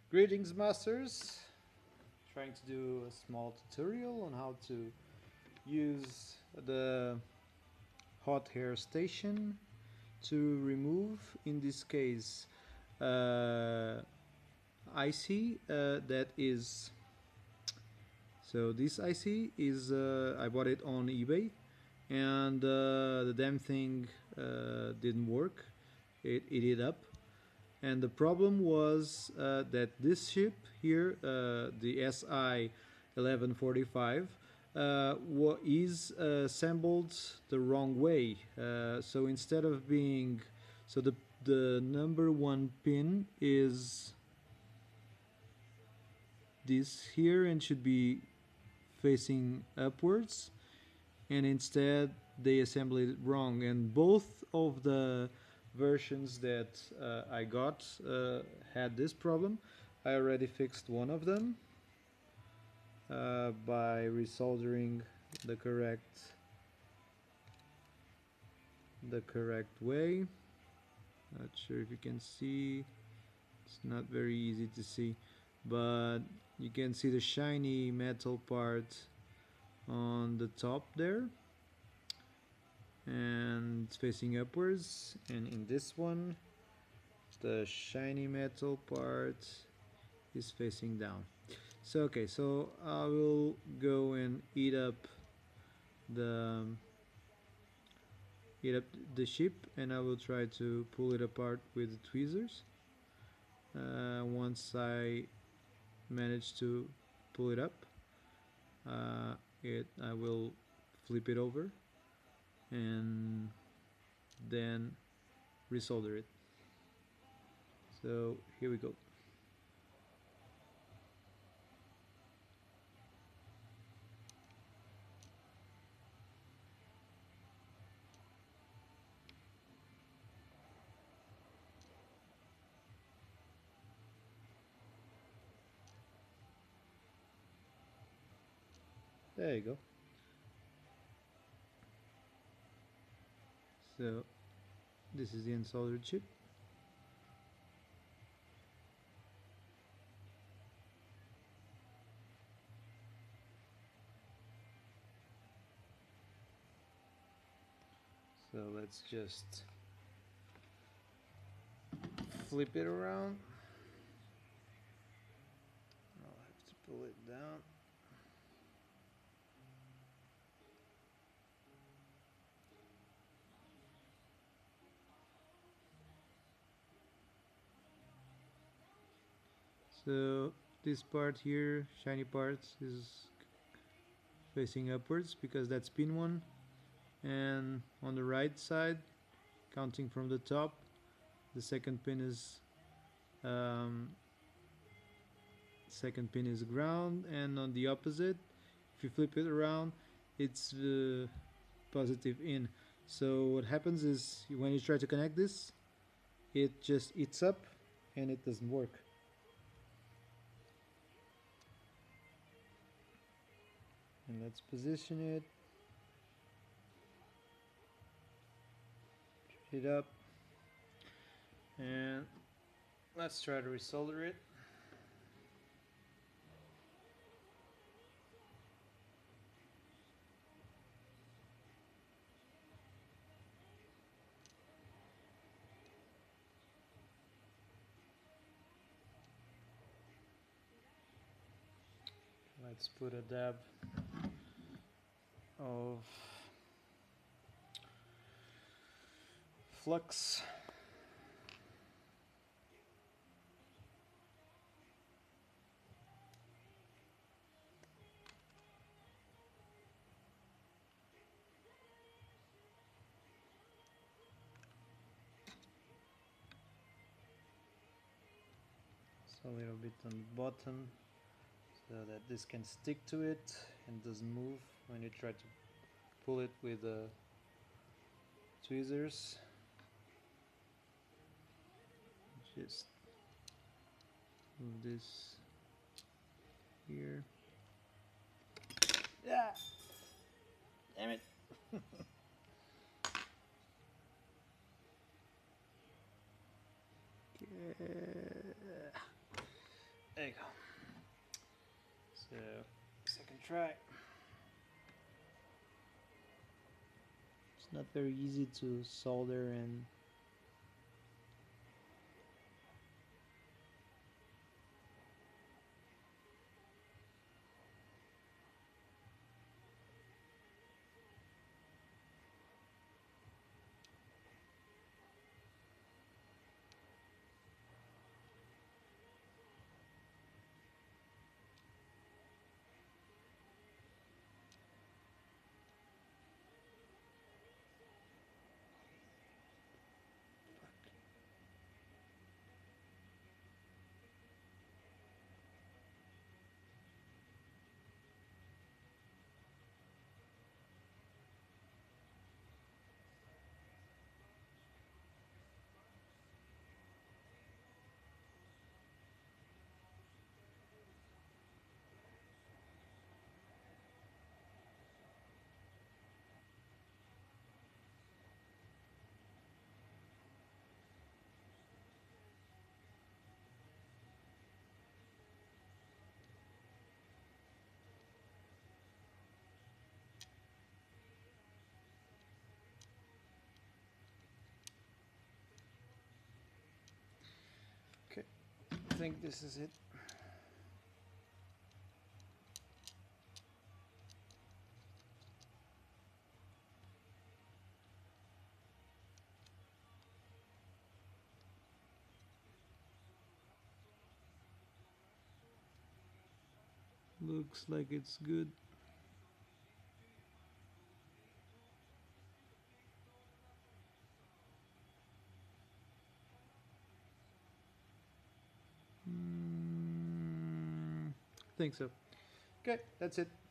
Greetings, masters! Trying to do a small tutorial on how to use the hot hair station to remove, in this case, IC that is. So this IC is I bought it on eBay, and the damn thing didn't work. It ate up. And the problem was that this ship here, the Si1145, is assembled the wrong way. So instead of being, so the number one pin is this here and should be facing upwards, and instead they assembled it wrong. And both of the versions that I got had this problem. I already fixed one of them by resoldering the correct way. Not sure if you can see, it's not very easy to see, but you can see the shiny metal part on the top there, and it's facing upwards. And in this one, the shiny metal part is facing down. So okay, so I will go and eat up the ship, and I will try to pull it apart with the tweezers. Once I manage to pull it up, I will flip it over and then resolder it. So here we go. There you go. So this is the unsoldered chip. So let's just flip it around. I'll have to pull it down. So this part here, shiny part, is facing upwards because that's pin 1, and on the right side, counting from the top, the second pin is ground, and on the opposite, if you flip it around, it's positive in. So what happens is when you try to connect this, it just eats up and it doesn't work. And let's position it, it up, and let's try to resolder it. Let's put a dab of flux. So a little bit on the bottom, so that this can stick to it and doesn't move when you try to pull it with the tweezers. Just move this here. Yeah, damn it. try. It's not very easy to solder and okay, I think this is it. Looks like it's good. Think so. Okay, that's it.